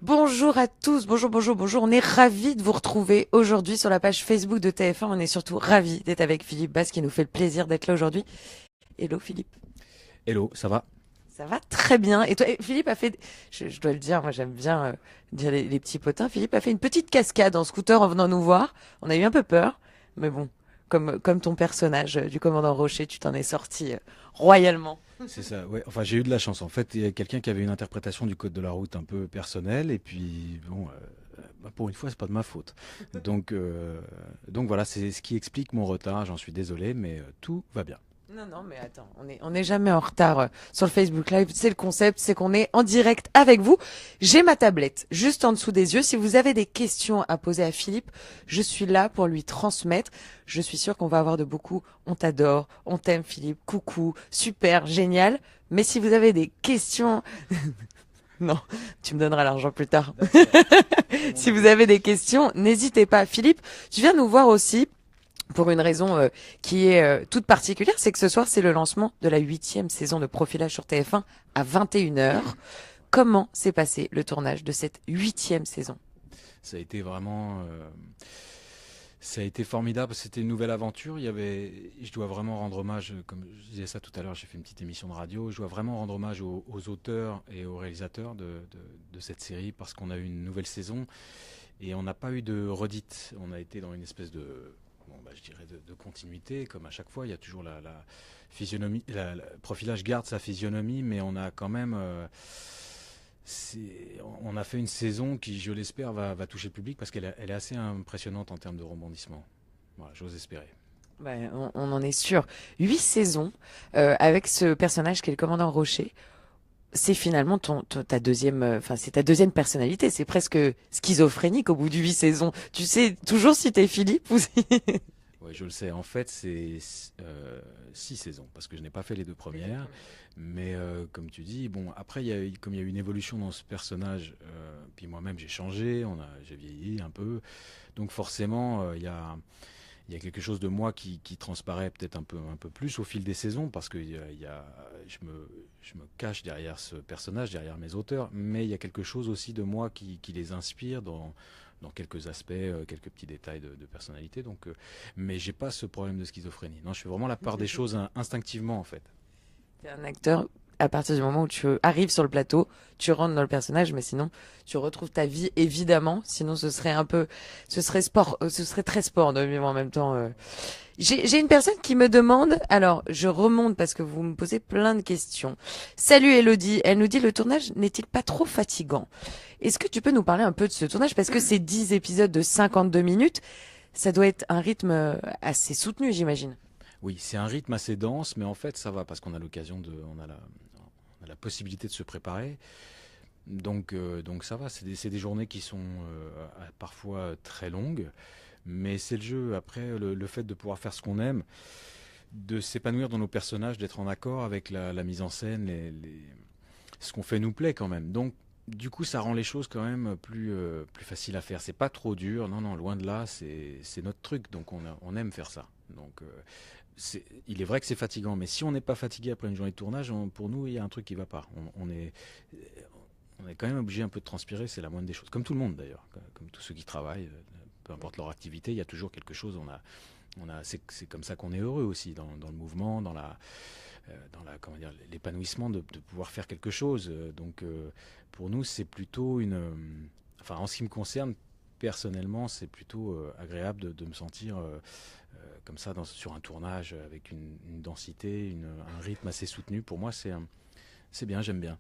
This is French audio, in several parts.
Bonjour à tous, bonjour. On est ravis de vous retrouver aujourd'hui sur la page Facebook de TF1. On est surtout ravis d'être avec Philippe Basse qui nous fait le plaisir d'être là aujourd'hui. Hello Philippe. Hello, ça va? Ça va très bien. Et toi, Philippe a fait, je dois le dire, moi j'aime bien dire les petits potins. Philippe a fait une petite cascade en scooter en venant nous voir. On a eu un peu peur, mais bon, comme ton personnage du commandant Rocher, tu t'en es sorti royalement. C'est ça, ouais. Enfin, j'ai eu de la chance. En fait, il y a quelqu'un qui avait une interprétation du code de la route un peu personnelle, et puis, bon, pour une fois, c'est pas de ma faute. Donc, euh, donc voilà, c'est ce qui explique mon retard. J'en suis désolé, mais tout va bien. Non, mais attends, on est jamais en retard sur le Facebook Live. C'est le concept, c'est qu'on est en direct avec vous. J'ai ma tablette juste en dessous des yeux. Si vous avez des questions à poser à Philippe, je suis là pour lui transmettre. Je suis sûre qu'on va avoir de beaucoup. On t'adore, on t'aime Philippe, coucou, super, génial. Mais si vous avez des questions, non, tu me donneras l'argent plus tard. D'accord. Comme on Si a vous dit. avez des questions, n'hésitez pas. Philippe, tu viens nous voir aussi pour une raison qui est toute particulière, c'est que ce soir, c'est le lancement de la 8e saison de Profilage sur TF1 à 21h. Comment s'est passé le tournage de cette 8e saison? Ça a été vraiment, ça a été formidable. C'était une nouvelle aventure. Je dois vraiment rendre hommage, comme je disais ça tout à l'heure, j'ai fait une petite émission de radio. Je dois vraiment rendre hommage aux auteurs et aux réalisateurs de cette série parce qu'on a eu une nouvelle saison. Et on n'a pas eu de redite. On a été dans une espèce de, bon, bah, je dirais de continuité, comme à chaque fois. Il y a toujours la physionomie, Profilage garde sa physionomie, mais on a quand même, on a fait une saison qui, je l'espère, va toucher le public parce elle est assez impressionnante en termes de rebondissement. Voilà, j'ose espérer. Ben, on en est sûr. 8 saisons avec ce personnage qui est le commandant Rocher. C'est finalement ta deuxième, enfin c'est ta deuxième personnalité. C'est presque schizophrénique au bout de 8 saisons. Tu sais toujours si t'es Philippe ou si... Oui, je le sais. En fait, c'est 6 saisons, parce que je n'ai pas fait les deux premières. Mais comme tu dis, bon, après, comme il y a eu une évolution dans ce personnage, puis moi-même j'ai changé, j'ai vieilli un peu. Donc forcément, il y a quelque chose de moi qui transparaît peut-être un peu plus au fil des saisons, parce que je me cache derrière ce personnage, derrière mes auteurs, mais il y a quelque chose aussi de moi qui les inspire dans quelques aspects, quelques petits détails de personnalité. Mais j'ai pas ce problème de schizophrénie. Non, je fais vraiment la part des choses instinctivement en fait. T'es un acteur à partir du moment où tu arrives sur le plateau, tu rentres dans le personnage, mais sinon tu retrouves ta vie évidemment. Sinon ce serait sport, ce serait très sport de vivre en même temps. J'ai une personne qui me demande, alors je remonte parce que vous me posez plein de questions. Salut Elodie, elle nous dit le tournage n'est-il pas trop fatigant? Est-ce que tu peux nous parler un peu de ce tournage parce que c'est 10 épisodes de 52 minutes, ça doit être un rythme assez soutenu, j'imagine. Oui, c'est un rythme assez dense, mais en fait ça va parce qu'on a l'occasion on a la possibilité de se préparer. Donc ça va, c'est des journées qui sont parfois très longues, mais c'est le jeu. Après, le fait de pouvoir faire ce qu'on aime, de s'épanouir dans nos personnages, d'être en accord avec la mise en scène, ce qu'on fait nous plaît quand même. Donc, du coup, ça rend les choses quand même plus faciles à faire. C'est pas trop dur, non, non, loin de là, c'est notre truc, donc on aime faire ça. Il est vrai que c'est fatigant, mais si on n'est pas fatigué après une journée de tournage, pour nous, il y a un truc qui va pas. On est quand même obligé un peu de transpirer, c'est la moindre des choses. Comme tout le monde d'ailleurs, comme tous ceux qui travaillent, peu importe leur activité, il y a toujours quelque chose. C'est comme ça qu'on est heureux aussi dans le mouvement, comment dire, l'épanouissement de pouvoir faire quelque chose. Pour nous, c'est plutôt enfin, en ce qui me concerne, personnellement, c'est plutôt agréable de me sentir comme ça sur un tournage avec une densité, un rythme assez soutenu. Pour moi, c'est bien, j'aime bien.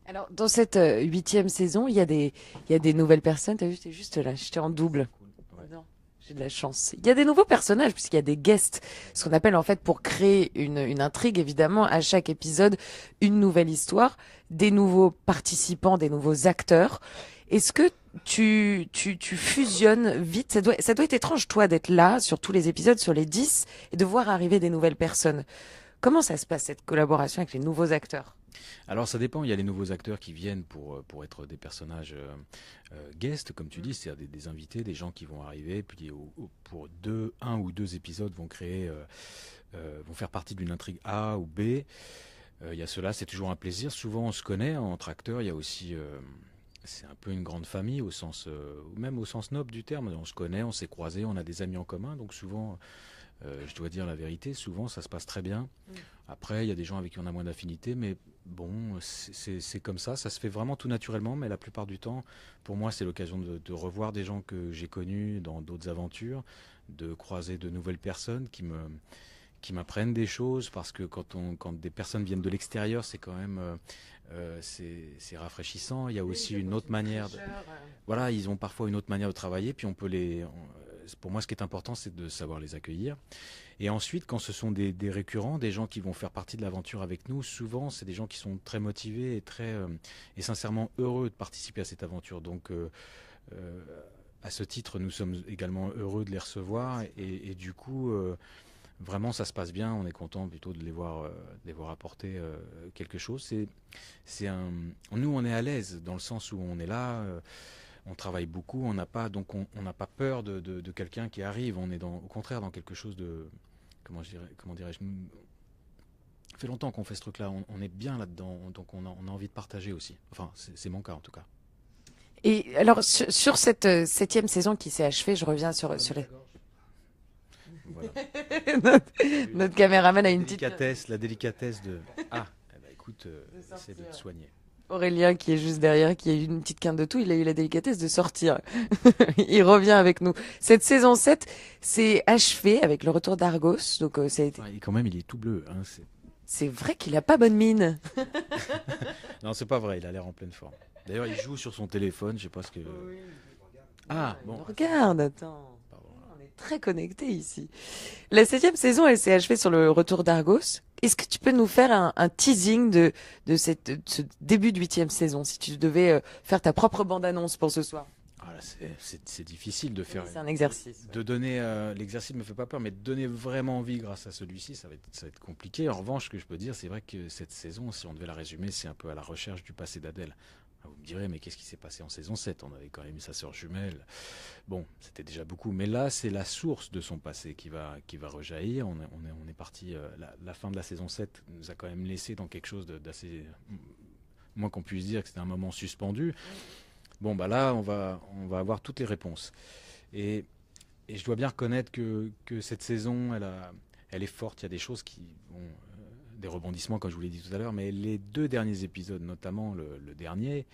Alors, dans cette 8e saison, il y a des nouvelles personnes. T'as vu, j'étais juste là, j'étais en double. Cool. Ouais. Non, j'ai de la chance. Il y a des nouveaux personnages, puisqu'il y a des guests. Ce qu'on appelle, en fait, pour créer une intrigue, évidemment, à chaque épisode, une nouvelle histoire, des nouveaux participants, des nouveaux acteurs. Est-ce que tu fusionnes vite? Ça doit être étrange, toi, d'être là, sur tous les épisodes, sur les 10, et de voir arriver des nouvelles personnes. Comment ça se passe, cette collaboration avec les nouveaux acteurs? Alors ça dépend, il y a les nouveaux acteurs qui viennent pour être des personnages guests, comme tu Mm. dis, c'est-à-dire des invités, des gens qui vont arriver, puis pour un ou deux épisodes vont faire partie d'une intrigue A ou B. Il y a cela, c'est toujours un plaisir. Souvent on se connaît entre acteurs, il y a aussi c'est un peu une grande famille au sens, même au sens noble du terme. On se connaît, on s'est croisés, on a des amis en commun, donc souvent, je dois dire la vérité, souvent ça se passe très bien. Après, il y a des gens avec qui on a moins d'affinité, mais bon, c'est comme ça se fait vraiment tout naturellement, mais la plupart du temps, pour moi, c'est l'occasion de revoir des gens que j'ai connus dans d'autres aventures, de croiser de nouvelles personnes qui m'apprennent des choses, parce que quand des personnes viennent de l'extérieur, c'est quand même c'est rafraîchissant. Il y a aussi une autre manière voilà, ils ont parfois une autre manière de travailler, puis pour moi, ce qui est important, c'est de savoir les accueillir. Et ensuite, quand ce sont des récurrents, des gens qui vont faire partie de l'aventure avec nous, souvent, c'est des gens qui sont très motivés et sincèrement heureux de participer à cette aventure. Donc, euh, à ce titre, nous sommes également heureux de les recevoir, et du coup, vraiment, ça se passe bien. On est content plutôt de les voir apporter quelque chose. Nous, on est à l'aise dans le sens où on est là. On travaille beaucoup, on n'a pas peur de quelqu'un qui arrive. On est au contraire dans quelque chose de, comment dirais-je, ça fait longtemps qu'on fait ce truc-là. On est bien là-dedans, donc on a envie de partager aussi. Enfin, c'est mon cas en tout cas. Et alors, sur cette 7e saison qui s'est achevée, je reviens sur les... Voilà. Notre caméraman a une petite... La délicatesse de. Ah, eh ben, écoute, essaie de te soigner. Aurélien, qui est juste derrière, qui a eu une petite quinte de tout, il a eu la délicatesse de sortir. Il revient avec nous. Cette saison 7 s'est achevée avec le retour d'Argos. Donc, Ouais, et quand même, il est tout bleu. Hein, c'est vrai qu'il a pas bonne mine. non, c'est pas vrai, il a l'air en pleine forme. D'ailleurs, il joue sur son téléphone, je sais pas ce que. Oui. Ah, bon. Regarde, attends. Pardon. On est très connectés ici. La 7e saison, elle s'est achevée sur le retour d'Argos. Est-ce que tu peux nous faire un teasing de ce début de 8e saison, si tu devais faire ta propre bande-annonce pour ce soir? Ah, là, c'est difficile de faire. C'est un exercice. De donner. L'exercice me fait pas peur, mais de donner vraiment envie grâce à celui-ci, ça va être compliqué. En revanche, ce que je peux dire, c'est vrai que cette saison, si on devait la résumer, c'est un peu à la recherche du passé d'Adèle. Ah, vous me direz, mais qu'est-ce qui s'est passé en saison 7? On avait quand même eu sa sœur jumelle. Bon, c'était déjà beaucoup. Mais là, c'est la source de son passé qui va rejaillir. On est parti. La fin de la saison 7 nous a quand même laissé dans quelque chose d'assez. Moins qu'on puisse dire que c'était un moment suspendu. Bon, bah là, on va avoir toutes les réponses. Et, et je dois bien reconnaître que cette saison, elle est forte. Il y a des choses des rebondissements, comme je vous l'ai dit tout à l'heure, mais les deux derniers épisodes, notamment le dernier,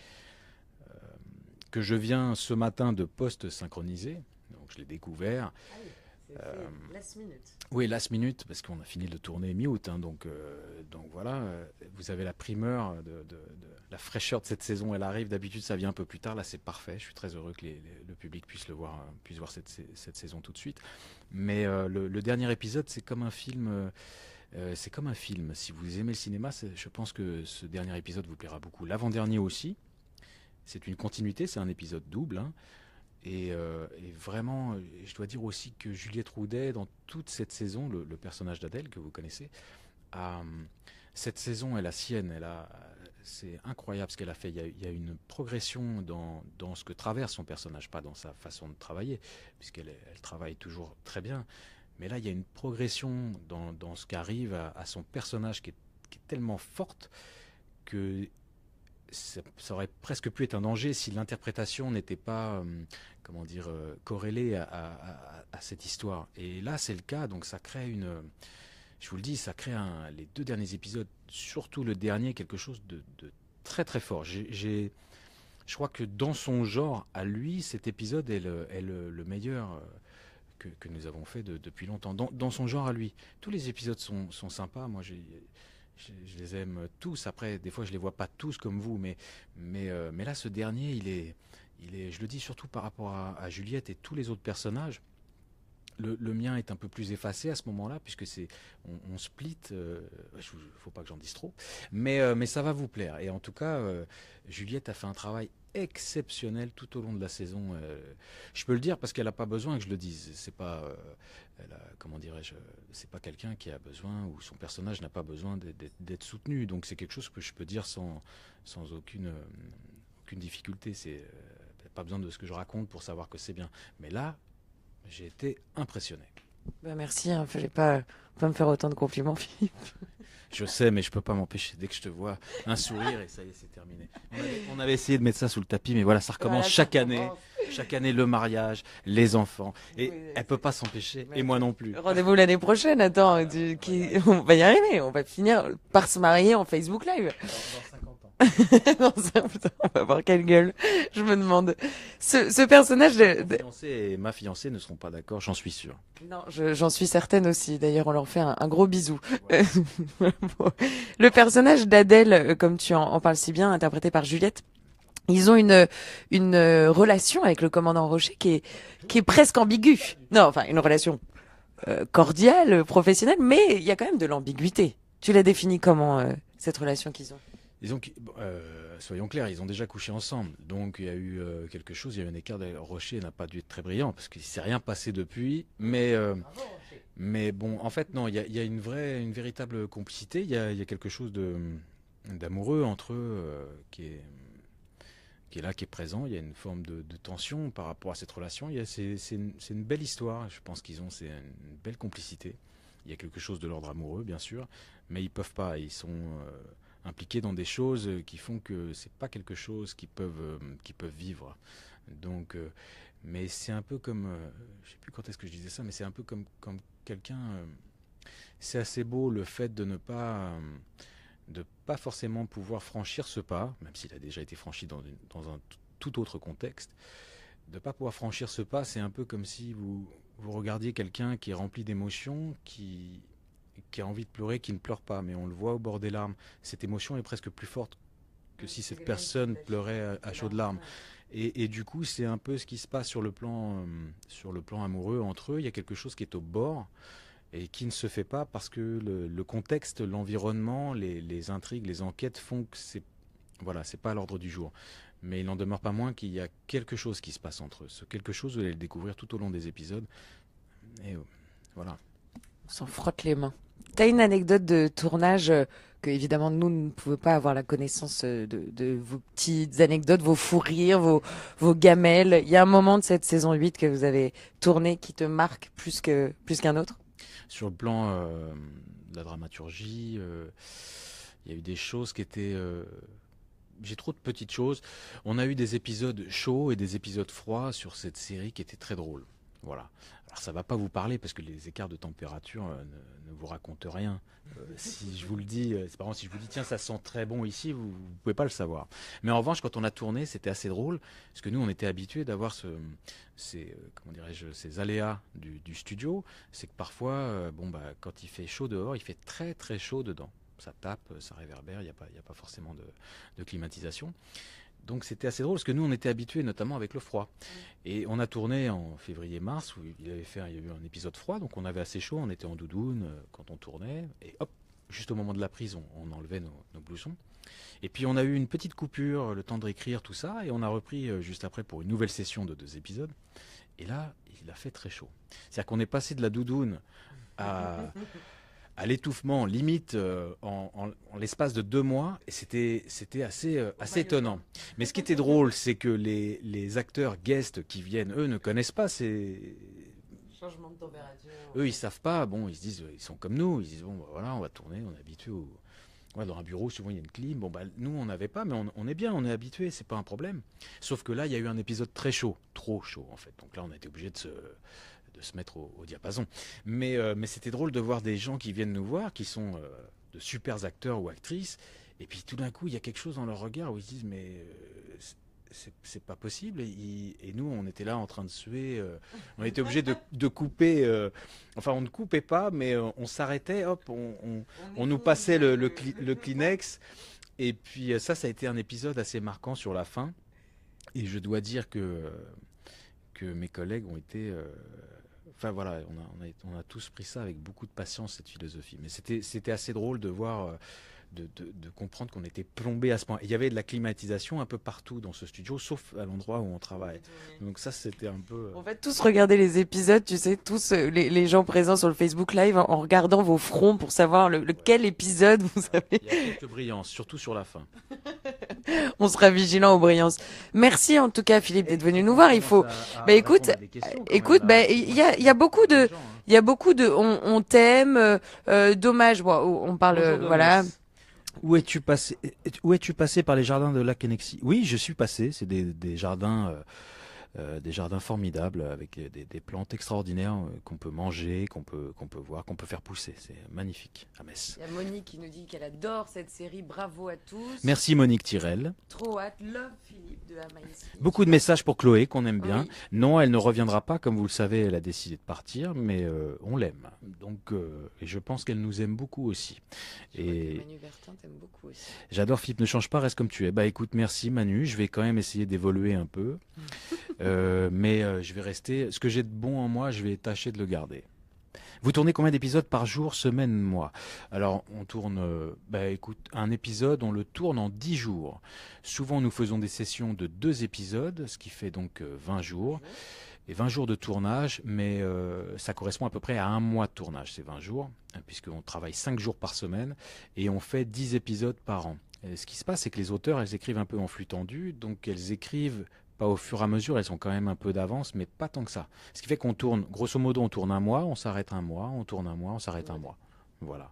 que je viens ce matin de post-synchroniser, donc je l'ai découvert. Ah oui, c'est last minute. Oui, last minute, parce qu'on a fini de tourner mi-août, hein, donc voilà, vous avez la primeur de la fraîcheur de cette saison, elle arrive, d'habitude ça vient un peu plus tard, là c'est parfait, je suis très heureux que le public puisse puisse voir cette saison tout de suite. Mais le dernier épisode, c'est comme un film. C'est comme un film. Si vous aimez le cinéma, je pense que ce dernier épisode vous plaira beaucoup. L'avant-dernier aussi. C'est une continuité, c'est un épisode double. Hein. Et vraiment, je dois dire aussi que Juliette Roudet, dans toute cette saison, le personnage d'Adèle que vous connaissez, a, cette saison est la sienne. C'est incroyable ce qu'elle a fait. Il y a une progression dans ce que traverse son personnage, pas dans sa façon de travailler, elle travaille toujours très bien. Mais là, il y a une progression dans ce qui arrive à son personnage qui est tellement forte que ça aurait presque pu être un danger si l'interprétation n'était pas, comment dire, corrélée à cette histoire. Et là, c'est le cas, donc ça crée je vous le dis, ça crée les deux derniers épisodes, surtout le dernier, quelque chose de très très fort. Je crois que dans son genre, à lui, cet épisode est le meilleur que nous avons fait depuis longtemps. Dans son genre à lui. Tous les épisodes sont sympas. Moi, je les aime tous. Après, des fois, je les vois pas tous comme vous, mais là, ce dernier, je le dis surtout par rapport à Juliette et tous les autres personnages. Le mien est un peu plus effacé à ce moment-là, puisque on split. Faut pas que j'en dise trop, mais ça va vous plaire. Et en tout cas, Juliette a fait un travail exceptionnel tout au long de la saison. Je peux le dire parce qu'elle n'a pas besoin que je le dise. C'est pas, comment dirais-je, c'est pas quelqu'un qui a besoin ou son personnage n'a pas besoin d'être soutenu. Donc c'est quelque chose que je peux dire sans aucune difficulté. Pas besoin de ce que je raconte pour savoir que c'est bien. Mais là, j'ai été impressionné. Bah merci, hein, fallait pas me faire autant de compliments, Philippe. Je sais, mais je peux pas m'empêcher. Dès que je te vois, un sourire et ça y est, c'est terminé. On avait essayé de mettre ça sous le tapis, mais voilà, ça recommence Voilà, ça chaque année. recommence. Chaque année, le mariage, les enfants. Et Oui, elle peut pas s'empêcher, bah, et moi non plus. rendez-vous l'année prochaine, attends, on va y arriver, on va finir par se marier en Facebook Live. Dans 50 ans. Non, putain, on va voir quelle gueule, je me demande. Ce personnage Mon fiancé et ma fiancée ne seront pas d'accord, j'en suis sûr. Non, j'en suis certaine aussi. D'ailleurs, on leur fait un gros bisou. Voilà. Bon. Le personnage d'Adèle, comme tu en parles si bien, interprété par Juliette, ils ont une relation avec le commandant Rocher qui est presque ambiguë. Non, enfin, une relation cordiale, professionnelle, mais il y a quand même de l'ambiguïté. Tu l'as défini comment, cette relation qu'ils ont? Disons que, soyons clairs, ils ont déjà couché ensemble. Donc il y a eu quelque chose, il y a eu un écart. Rocher n'a pas dû être très brillant parce qu'il ne s'est rien passé depuis. Mais bon, en fait, non, il y a une véritable complicité. Il y a quelque chose d'amoureux entre eux qui est là, qui est présent. Il y a une forme de tension par rapport à cette relation. C'est une belle histoire. Je pense c'est une belle complicité. Il y a quelque chose de l'ordre amoureux, bien sûr, mais ils peuvent pas. Ils sont impliqués dans des choses qui font que c'est pas quelque chose qu'ils peuvent vivre. Donc, mais c'est un peu comme, je sais plus quand est-ce que je disais ça, mais c'est un peu comme quelqu'un. C'est assez beau le fait de pas forcément pouvoir franchir ce pas, même s'il a déjà été franchi dans un tout autre contexte. De pas pouvoir franchir ce pas, c'est un peu comme si vous regardiez quelqu'un qui est rempli d'émotions, qui a envie de pleurer, qui ne pleure pas, mais on le voit au bord des larmes. Cette émotion est presque plus forte que si cette personne pleurait à chaudes larmes. Et du coup, c'est un peu ce qui se passe sur le plan amoureux entre eux. Il y a quelque chose qui est au bord et qui ne se fait pas parce que le contexte, l'environnement, les intrigues, les enquêtes font que c'est pas à l'ordre du jour. Mais il n'en demeure pas moins qu'il y a quelque chose qui se passe entre eux. Ce quelque chose, vous allez le découvrir tout au long des épisodes. Et voilà. On s'en frotte les mains. T'as une anecdote de tournage que évidemment nous ne pouvons pas avoir la connaissance de vos petites anecdotes, vos fous rires, vos gamelles. Il y a un moment de cette saison 8 que vous avez tourné qui te marque plus qu'un autre? Sur le plan de la dramaturgie, il y a eu des choses qui étaient. J'ai trop de petites choses. On a eu des épisodes chauds et des épisodes froids sur cette série qui étaient très drôles. Voilà. Alors ça va pas vous parler parce que les écarts de température ne vous racontent rien. Si je vous le dis, c'est par exemple si je vous dis tiens ça sent très bon ici, vous pouvez pas le savoir. Mais en revanche quand on a tourné c'était assez drôle parce que nous on était habitués d'avoir comment dirais-je ces aléas du studio. C'est que parfois quand il fait chaud dehors, il fait très très chaud dedans. Ça tape, ça réverbère, il y a pas forcément de climatisation. Donc c'était assez drôle parce que nous on était habitués notamment avec le froid. Et on a tourné en février-mars où il y a eu un épisode froid, donc on avait assez chaud, on était en doudoune quand on tournait, et hop, juste au moment de la prise on enlevait nos blousons. Et puis on a eu une petite coupure, le temps de réécrire tout ça, et on a repris juste après pour une nouvelle session de 2 épisodes. Et là, il a fait très chaud. C'est-à-dire qu'on est passé de la doudoune à l'étouffement limite en l'espace de 2 mois et c'était assez étonnant. Mais ce qui était drôle, c'est que les acteurs guests qui viennent, eux, ne connaissent pas ces Changement de température. eux, ils savent pas. Bon, ils se disent, ils sont comme nous. Ils se disent bon, bah, voilà, on va tourner, on est habitué ouais, dans un bureau, souvent il y a une clim. Bon, bah, nous, on n'avait pas, mais on est bien, on est habitué, c'est pas un problème. Sauf que là, il y a eu un épisode très chaud, trop chaud en fait. Donc là, on a été obligé de se mettre au diapason. Mais c'était drôle de voir des gens qui viennent nous voir, qui sont de super acteurs ou actrices, et puis tout d'un coup, il y a quelque chose dans leur regard où ils se disent, mais c'est pas possible. Et nous, on était là en train de suer. On était obligé de couper. Enfin, on ne coupait pas, mais on s'arrêtait. Hop, on nous passait le Kleenex. Et puis ça a été un épisode assez marquant sur la fin. Et je dois dire que mes collègues ont été. Enfin voilà, on a tous pris ça avec beaucoup de patience, cette philosophie. Mais c'était assez drôle de voir, de comprendre qu'on était plombé à ce point. Et il y avait de la climatisation un peu partout dans ce studio, sauf à l'endroit où on travaille. Donc ça, c'était un peu... On va tous regarder les épisodes, tu sais, tous les gens présents sur le Facebook Live en regardant vos fronts pour savoir lequel épisode vous avez. Il y a quelques brillances, surtout sur la fin. On sera vigilant aux brillances. Merci en tout cas, Philippe, d'être venu nous voir. Il faut. Bah écoute, il y a beaucoup de, on t'aime. Dommage. Bon, on parle, Bonjour, voilà. Où es-tu passé par les jardins de Lac-Kennexy? Oui, je suis passé. C'est des jardins formidables avec des plantes extraordinaires qu'on peut manger, qu'on peut voir, qu'on peut faire pousser. C'est magnifique à Metz. Il y a Monique qui nous dit qu'elle adore cette série. Bravo à tous. Merci Monique Tirel. Trop hâte. Love Philippe de Amaïs. Beaucoup de messages pour Chloé qu'on aime bien. Oui. Non, elle ne reviendra pas, comme vous le savez, elle a décidé de partir, mais on l'aime. Donc, et je pense qu'elle nous aime beaucoup aussi. Je vois que Et Manu Bertin t'aime beaucoup aussi. j'adore Philippe, ne change pas, reste comme tu es. Bah écoute, merci Manu, je vais quand même essayer d'évoluer un peu. Mais je vais rester. Ce que j'ai de bon en moi, je vais tâcher de le garder. Vous tournez combien d'épisodes par jour, semaine, mois? Alors, on tourne, bah écoute, un épisode, on le tourne en 10 jours. Souvent, nous faisons des sessions de 2 épisodes, ce qui fait donc 20 jours. Et 20 jours de tournage, mais ça correspond à peu près à un mois de tournage, ces 20 jours, puisqu'on travaille 5 jours par semaine et on fait 10 épisodes par an. Et ce qui se passe, c'est que les auteurs, elles écrivent un peu en flux tendu, donc elles écrivent pas au fur et à mesure, elles ont quand même un peu d'avance, mais pas tant que ça. Ce qui fait qu'on tourne, grosso modo, on tourne un mois, on s'arrête un mois, on tourne un mois, on s'arrête un mois. Voilà.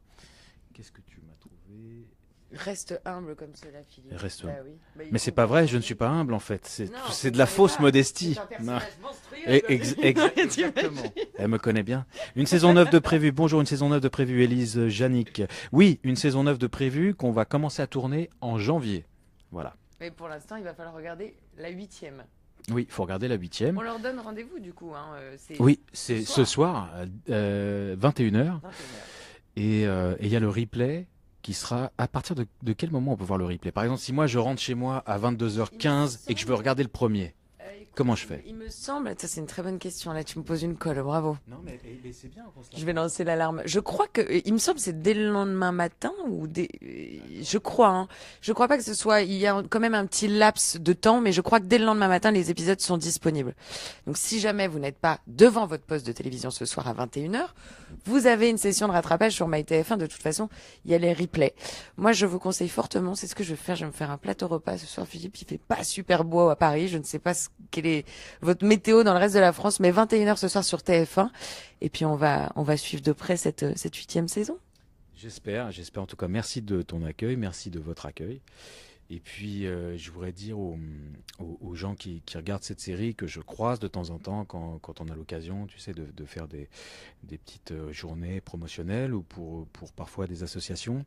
Qu'est-ce que tu m'as trouvé? Reste humble comme cela, Philippe. Reste Bah humble. oui. Bah, il Mais faut c'est pas vrai, je ne changer. suis pas humble en fait. Non, C'est de vous la savez fausse pas. modestie. C'est un Non. personnage monstrueux. Exactement. Elle me connaît bien. Une saison 9 de prévue. Bonjour, une saison 9 de prévue, Élise Janik. Oui, une saison 9 de prévue qu'on va commencer à tourner en janvier. Voilà. Mais pour l'instant, il va falloir regarder la 8e. Oui, il faut regarder la 8e. On leur donne rendez-vous du coup. Hein. C'est Oui, c'est ce soir, 21h. 21h. Et il y a le replay qui sera... À partir de quel moment on peut voir le replay? Par exemple, si moi je rentre chez moi à 22h15 et que je veux regarder le premier, comment je fais? Il me semble, ça c'est une très bonne question, là tu me poses une colle, bravo. Non, mais c'est bien qu'on se Je vais lancer l'alarme. Je crois que, il me semble que c'est dès le lendemain matin ou je crois, hein. Je crois pas que ce soit, il y a quand même un petit laps de temps, mais je crois que dès le lendemain matin, les épisodes sont disponibles. Donc si jamais vous n'êtes pas devant votre poste de télévision ce soir à 21h, vous avez une session de rattrapage sur MyTF1. De toute façon, il y a les replays. Moi, je vous conseille fortement, c'est ce que je vais faire. Je vais me faire un plateau repas ce soir, Philippe. Il fait pas super beau à Paris. Je ne sais pas quelle est votre météo dans le reste de la France, mais 21h ce soir sur TF1. Et puis, on va suivre de près cette 8e saison. J'espère en tout cas. Merci de ton accueil, merci de votre accueil. Et puis, je voudrais dire aux gens qui regardent cette série que je croise de temps en temps quand on a l'occasion, tu sais, de faire des petites journées promotionnelles ou pour parfois des associations.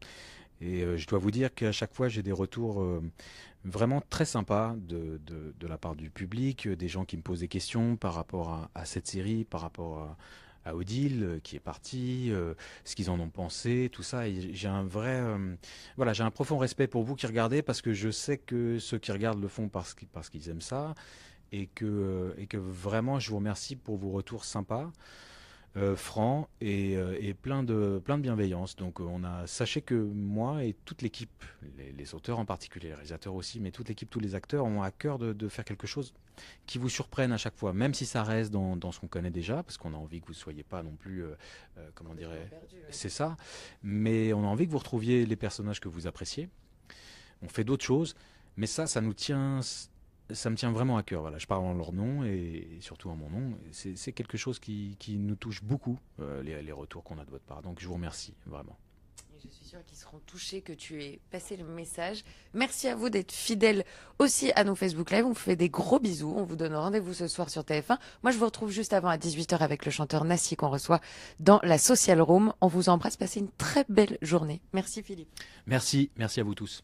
Et je dois vous dire qu'à chaque fois, j'ai des retours vraiment très sympas de la part du public, des gens qui me posent des questions par rapport à cette série, par rapport à Odile qui est parti, ce qu'ils en ont pensé, tout ça. Et j'ai un vrai, voilà, j'ai un profond respect pour vous qui regardez parce que je sais que ceux qui regardent le font parce qu'ils aiment ça et que vraiment je vous remercie pour vos retours sympas. Francs et plein de bienveillance. Donc sachez que moi et toute l'équipe, les auteurs en particulier, les réalisateurs aussi, mais toute l'équipe, tous les acteurs ont à cœur de faire quelque chose qui vous surprenne à chaque fois, même si ça reste dans ce qu'on connaît déjà, parce qu'on a envie que vous ne soyez pas non plus, comment dirais, c'est ça, mais on a envie que vous retrouviez les personnages que vous appréciez. On fait d'autres choses, mais ça nous tient... Ça me tient vraiment à cœur. Voilà, je parle en leur nom et surtout en mon nom. C'est quelque chose qui nous touche beaucoup, les retours qu'on a de votre part. Donc je vous remercie vraiment. Et je suis sûre qu'ils seront touchés que tu aies passé le message. Merci à vous d'être fidèles aussi à nos Facebook Live. On vous fait des gros bisous. On vous donne rendez-vous ce soir sur TF1. Moi, je vous retrouve juste avant à 18h avec le chanteur Nassi qu'on reçoit dans la Social Room. On vous embrasse. Passez une très belle journée. Merci Philippe. Merci à vous tous.